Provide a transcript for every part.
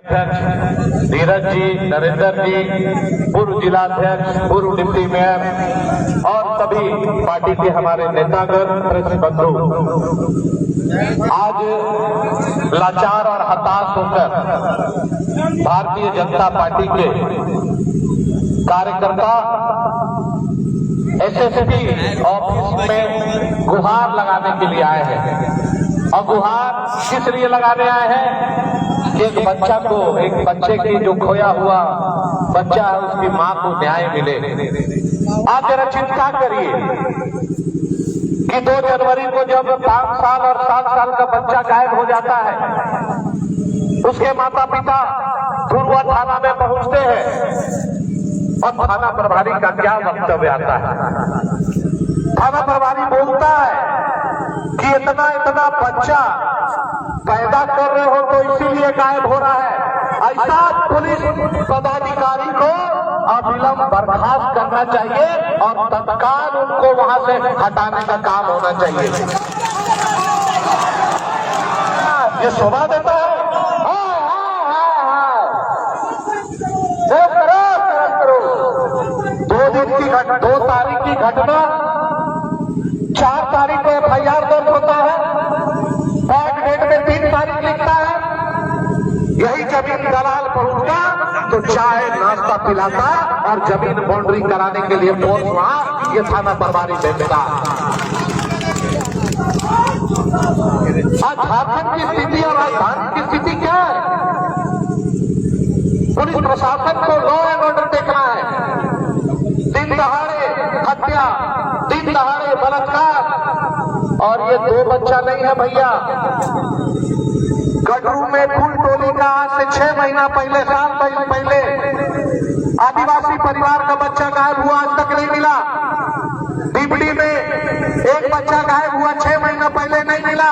अध्यक्ष धीरज जी, नरेंद्र जी, पूर्व जिलाध्यक्ष, पूर्व डिप्टी मेयर और सभी पार्टी के हमारे नेतागण, प्रेस बंधु, आज लाचार और हताश होकर भारतीय जनता पार्टी के कार्यकर्ता एसएसपी ऑफिस में गुहार लगाने के लिए आए हैं। और गुहार किस लिए लगाने आए हैं? एक बच्चे की जो खोया हुआ बच्चा है, उसकी मां को न्याय मिले। आप जरा चिंता करिए कि 2 जनवरी को जब 5 साल और 7 साल का बच्चा गायब हो जाता है, उसके माता पिता धुरवा थाना में पहुंचते हैं और थाना प्रभारी का क्या वक्तव्य आता है? थाना प्रभारी बोलता है कि इतना बच्चा पैदा कर रहे हो तो इसीलिए गायब हो रहा है। ऐसा पुलिस पदाधिकारी को अविलंब बर्खास्त करना चाहिए और तत्काल उनको वहां से हटाने का काम होना चाहिए। ये शोभा देता है। करो 2 तारीख की घटना, 4 तारीख को FIR दर्ज होता है, बैक डेट में 3 तारीख लिखता है। यही जमीन दलाल पहुंचता तो चाय नाश्ता पिलाता और जमीन बाउंड्री कराने के लिए फोर्स वहां ये थाना प्रभारी भेजता। आज झारखंड की स्थिति और राजधानी की स्थिति क्या है? पुलिस प्रशासन को लॉ एंड ऑर्डर देखना है। दिन दहाड़े हत्या, दिन दहाड़े बलात्कार, और ये 2 बच्चा नहीं है भैया। गडरू में फूल टोली का आज से 6 महीना पहले, 7 पहले आदिवासी परिवार का बच्चा गायब हुआ, आज तक नहीं मिला। डिबडी में एक बच्चा गायब हुआ, 6 महीना पहले नहीं मिला।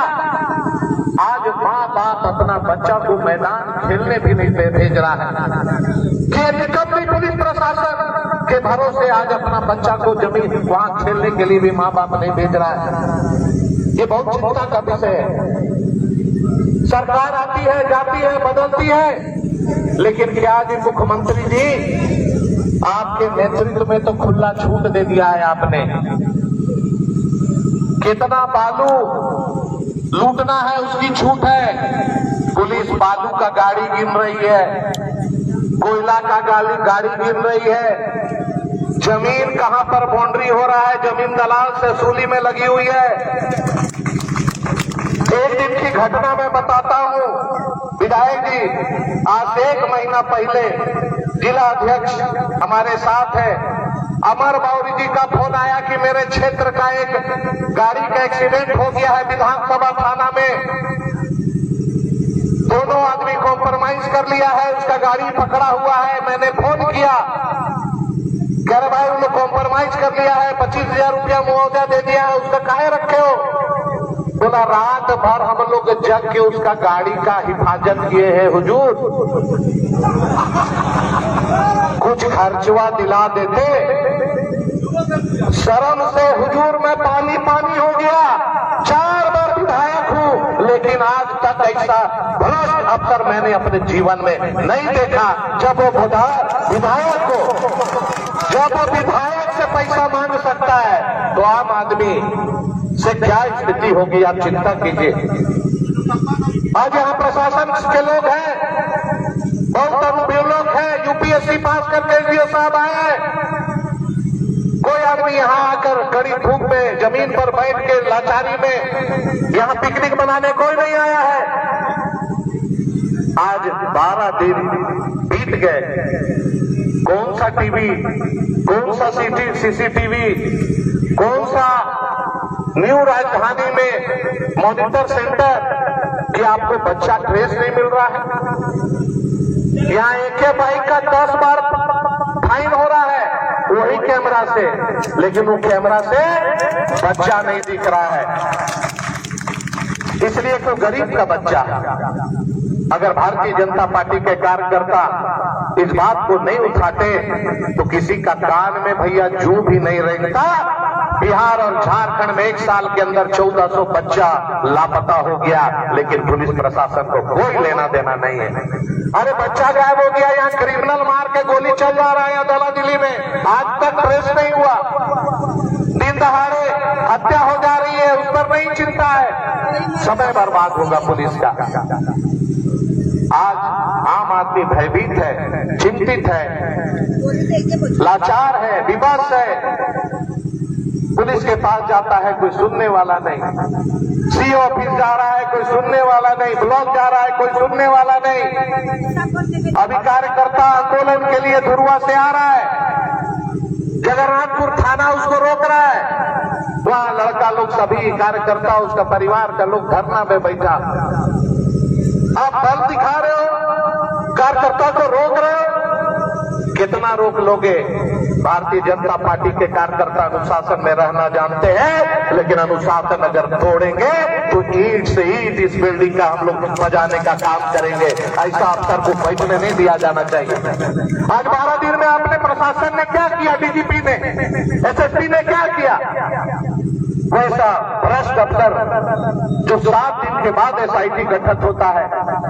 आज माँ बाप अपना बच्चा को मैदान खेलने भी नहीं भेज रहा है। निकम्मी पुलिस प्रशासन के भरोसे आज अपना बच्चा को जमीन वहां खेलने के लिए भी माँ बाप नहीं भेज रहा है। ये बहुत चिंता का विषय है। सरकार आती है, जाती है, बदलती है, लेकिन क्या जी मुख्यमंत्री जी आपके नेतृत्व में तो खुला छूट दे दिया है आपने। कितना बालू लूटना है उसकी छूट है। पुलिस बालू का गाड़ी गिन रही है, कोयला का गाड़ी गिन रही है। जमीन कहां पर बाउंड्री हो रहा है, जमीन दलाल से वसूली में लगी हुई है। एक दिन की घटना मैं बताता हूं विधायक जी। आज 1 महीना पहले जिला अध्यक्ष हमारे साथ है, अमर बाउरी जी का फोन आया कि मेरे क्षेत्र का एक गाड़ी का एक्सीडेंट हो गया है विधानसभा थाना में। दोनों आदमी कॉम्प्रोमाइज कर लिया है, उसका गाड़ी पकड़ा हुआ है। मैंने फोन किया, कह रहे भाई उन्होंने कॉम्प्रोमाइज कर लिया है, 25,000 रुपया मुआवजा दे दिया है, उसका काहे रखे हो? बोला रात भर हम लोग जग के उसका गाड़ी का हिफाजत किए हैं हुजूर, कुछ खर्चवा दिला देते। शर्म से हुजूर मैं पानी हो गया। 4 बार विधायक हूं, लेकिन आज तक ऐसा भ्रष्ट अफसर मैंने अपने जीवन में नहीं देखा। जब वो विधायक से पैसा मांग सकता है तो आम आदमी से क्या स्थिति होगी, आप चिंता कीजिए। आज यहाँ प्रशासन के लोग हैं, बहुत अनुभवी लोग हैं, यूपीएससी पास करके एसडीओ साहब आए हैं। कोई आदमी यहाँ आकर कड़ी धूप में जमीन पर बैठ के लाचारी में यहाँ पिकनिक मनाने कोई नहीं आया है। आज 12 दिन बीत गए, कौन सा टीवी, कौन सा सीसीटीवी, कौन सा न्यू राजधानी में मॉनिटर सेंटर कि आपको बच्चा ट्रेस नहीं मिल रहा है। यहाँ एक बाइक का 10 बार फाइन हो रहा है वही कैमरा से, लेकिन वो कैमरा से बच्चा नहीं दिख रहा है। इसलिए कोई गरीब का बच्चा, अगर भारतीय जनता पार्टी के कार्यकर्ता इस बात को नहीं उठाते तो किसी का कान में भैया जू भी नहीं रेंगता बिहार और झारखंड में एक साल के अंदर 1400 बच्चा लापता हो गया, लेकिन पुलिस प्रशासन को कोई लेना देना नहीं है। अरे बच्चा गायब हो गया, यहाँ क्रिमिनल मार के गोली चल जा रहा है यहाँ दला दिल्ली में, आज तक ट्रेस नहीं हुआ। दिन दहाड़े हत्या हो जा रही है, उस पर नहीं चिंता है। समय बर्बाद होगा पुलिस का। आज आम आदमी भयभीत है, चिंतित है, लाचार है, विवश है। पुलिस के पास जाता है, कोई सुनने वाला नहीं। सीओ ऑफिस जा रहा है, कोई सुनने वाला नहीं। ब्लॉक जा रहा है, कोई सुनने वाला नहीं। अभी कार्यकर्ता आंदोलन के लिए धुरवा से आ रहा है, जगन्नाथपुर थाना उसको रोक रहा है। वहां लड़का लोग, सभी कार्यकर्ता, उसका परिवार का लोग धरना में बैठा। आप बल दिखा रहे हो, कार्यकर्ता को रोक रहे हो, कितना रोक लोगे? भारतीय जनता पार्टी के कार्यकर्ता अनुशासन में रहना जानते हैं, लेकिन अनुशासन अगर तोड़ेंगे तो ईंट से ईंट इस बिल्डिंग का हम लोग बजाने का काम करेंगे। ऐसा अफसर को बैठने नहीं दिया जाना चाहिए। आज 12 दिन में आपने प्रशासन ने क्या किया? डीजीपी ने, एसएसपी ने क्या किया? वैसा भ्रष्ट अफसर जो 7 दिन के बाद एसआईटी गठित होता है,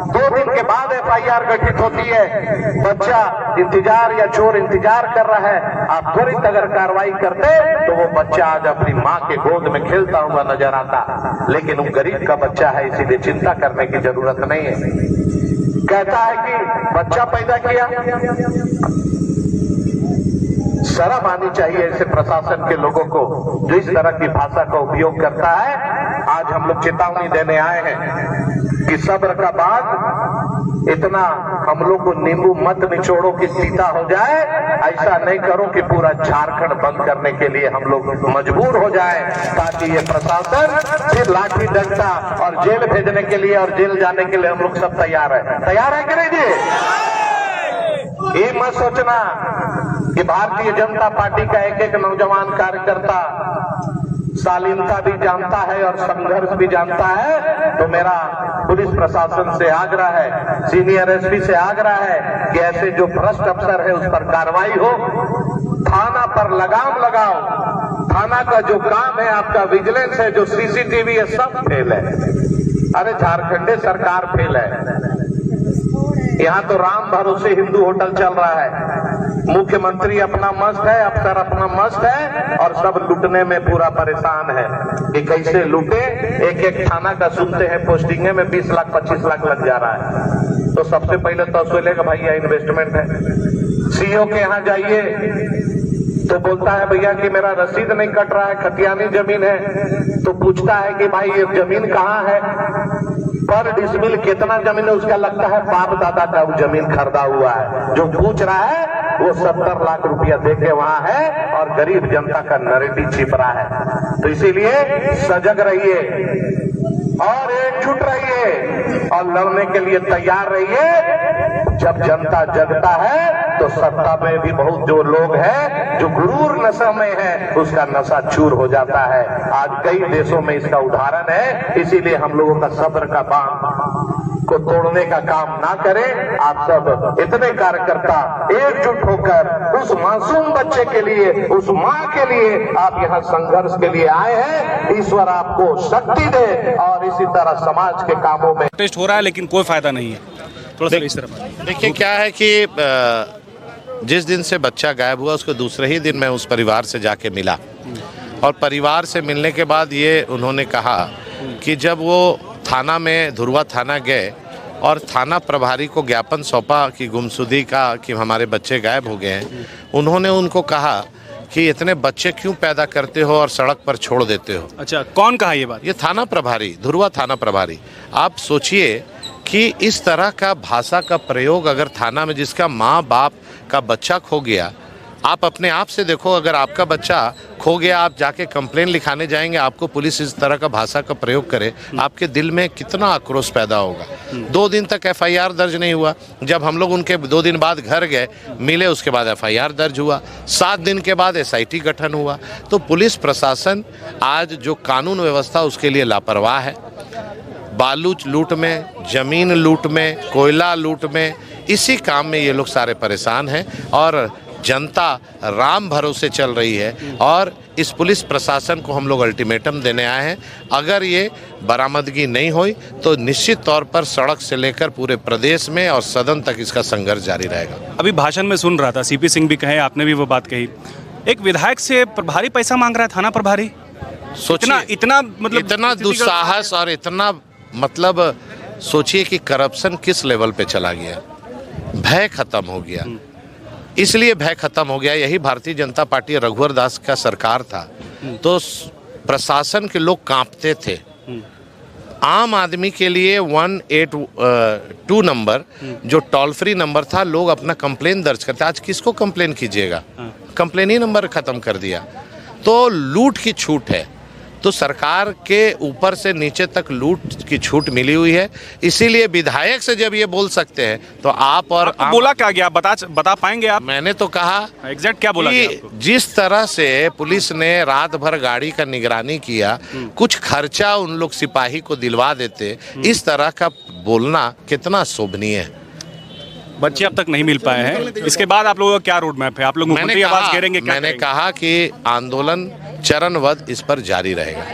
2 दिन के बाद एफआईआर गठित होती है। बच्चा इंतजार या चोर इंतजार कर रहा है, आप त्वरित अगर कार्रवाई करते तो वो बच्चा आज अपनी माँ के गोद में खेलता हुआ नजर आता। लेकिन वो गरीब का बच्चा है, इसीलिए चिंता करने की जरूरत नहीं है। कहता है कि बच्चा पैदा किया। शर्म आनी चाहिए ऐसे प्रशासन के लोगों को जो इस तरह की भाषा का उपयोग करता है। आज हम लोग चेतावनी देने आए हैं कि सब्र का बाद इतना हम लोग को नींबू मत निचोड़ो कि सीता हो जाए। ऐसा नहीं करो कि पूरा झारखंड बंद करने के लिए हम लोग मजबूर हो जाए, ताकि ये प्रशासन फिर लाठी डंडा और जेल भेजने के लिए और जेल जाने के लिए हम लोग सब तैयार है। तैयार है कि नहीं जी? ये मत सोचना कि भारतीय जनता पार्टी का एक एक नौजवान कार्यकर्ता शालीनता भी जानता है और संघर्ष भी जानता है। तो मेरा पुलिस प्रशासन से आग्रह है, सीनियर एसपी से आग्रह है कि ऐसे जो भ्रष्ट अफसर है उस पर कार्रवाई हो। थाना पर लगाम लगाओ। थाना का जो काम है, आपका विजिलेंस है, जो सीसीटीवी है, सब फेल है। अरे झारखंड सरकार फेल है। यहाँ तो राम भरोसे हिंदू होटल चल रहा है। मुख्यमंत्री अपना मस्त है, अफसर अपना मस्त है, और सब लूटने में पूरा परेशान है कि कैसे लूटे। एक एक थाना का सुनते हैं पोस्टिंग में 20 लाख 25 लाख लग जा रहा है। तो सबसे पहले तो सोचेगा भाई यह इन्वेस्टमेंट है। सीओ के यहाँ जाइए तो बोलता है भैया कि मेरा रसीद नहीं कट रहा है, खतियानी जमीन है। तो पूछता है कि भाई ये जमीन कहाँ है, पर डिसमिल कितना जमीन है, उसका लगता है बाप दादा का वो जमीन खरीदा हुआ है। जो पूछ रहा है वो 70 लाख रुपया देके वहां है और गरीब जनता का नरेटी छिप रहा है। तो इसीलिए सजग रहिए और एकजुट रहिए और लड़ने के लिए तैयार रहिए। जब जनता जगता है तो सत्ता में भी बहुत जो लोग हैं जो गुरूर नशा में है, उसका नशा चूर हो जाता है। आज कई देशों में इसका उदाहरण है। इसीलिए हम लोगों का सब्र का बांध को तोड़ने का काम ना करें। आप सब इतने कार्यकर्ता एकजुट होकर उस मासूम बच्चे के लिए, उस माँ के लिए आप यहाँ संघर्ष के लिए आए हैं। ईश्वर आपको शक्ति दे और इसी तरह समाज के कामों में टेस्ट हो रहा है, लेकिन कोई फायदा नहीं है। थोड़ा सा इस तरफ देखिए, क्या है कि जिस दिन से बच्चा गायब हुआ उसको दूसरे ही दिन मैं उस परिवार से जाके मिला, और परिवार से मिलने के बाद ये उन्होंने कहा कि जब वो थाना में, धुरवा थाना गए और थाना प्रभारी को ज्ञापन सौंपा कि गुमशुदगी का, कि हमारे बच्चे गायब हो गए हैं, उन्होंने उनको कहा कि इतने बच्चे क्यों पैदा करते हो और सड़क पर छोड़ देते हो। अच्छा, कौन कहा ये बात? ये थाना प्रभारी, धुरवा थाना प्रभारी। आप सोचिए कि इस तरह का भाषा का प्रयोग अगर थाना में, जिसका माँ बाप का बच्चा खो गया, आप अपने आप से देखो, अगर आपका बच्चा खो गया, आप जाके कंप्लेन लिखाने जाएंगे, आपको पुलिस इस तरह का भाषा का प्रयोग करे, आपके दिल में कितना आक्रोश पैदा होगा। 2 दिन तक एफआईआर दर्ज नहीं हुआ। जब हम लोग उनके 2 दिन बाद घर गए, मिले, उसके बाद एफआईआर दर्ज हुआ। 7 दिन के बाद एसआईटी गठन हुआ। तो पुलिस प्रशासन आज जो कानून व्यवस्था उसके लिए लापरवाह है। बालू लूट में, जमीन लूट में, कोयला लूट में, इसी काम में ये लोग सारे परेशान हैं और जनता राम भरोसे चल रही है। और इस पुलिस प्रशासन को हम लोग अल्टीमेटम देने आए हैं। अगर ये बरामदगी नहीं हुई तो निश्चित तौर पर सड़क से लेकर पूरे प्रदेश में और सदन तक इसका संघर्ष जारी रहेगा। अभी भाषण में सुन रहा था, सीपी सिंह भी कहे, आपने भी वो बात कही, एक विधायक से प्रभारी पैसा मांग रहा है, थाना प्रभारी। सोचिए इतना मतलब इतना दुस्साहस और इतना मतलब सोचिए कि करप्शन किस लेवल पे चला गया। भय खत्म हो गया, इसलिए भय खत्म हो गया। यही भारतीय जनता पार्टी रघुवर दास का सरकार था तो प्रशासन के लोग कांपते थे। आम आदमी के लिए 182 नंबर जो टोल फ्री नंबर था, लोग अपना कंप्लेन दर्ज करते। आज किसको कंप्लेन कीजिएगा, कंप्लेन ही नंबर खत्म कर दिया। तो लूट की छूट है, तो सरकार के ऊपर से नीचे तक लूट की छूट मिली हुई है। इसीलिए विधायक से जब ये बोल सकते हैं तो आप और बोला क्या गया, बता पाएंगे आप? मैंने तो कहा एग्जैक्ट क्या बोला गया कि आपको? जिस तरह से पुलिस ने रात भर गाड़ी का निगरानी किया, कुछ खर्चा उन लोग सिपाही को दिलवा देते, इस तरह का बोलना कितना शोभनीय है। बच्चे अब तक नहीं मिल पाए हैं, इसके बाद आप लोगों का क्या रोड मैप है? आप लोग मुख्यमंत्री आवाज घेरेंगे? मैंने कहा कि आंदोलन चरणबद्ध इस पर जारी रहेगा।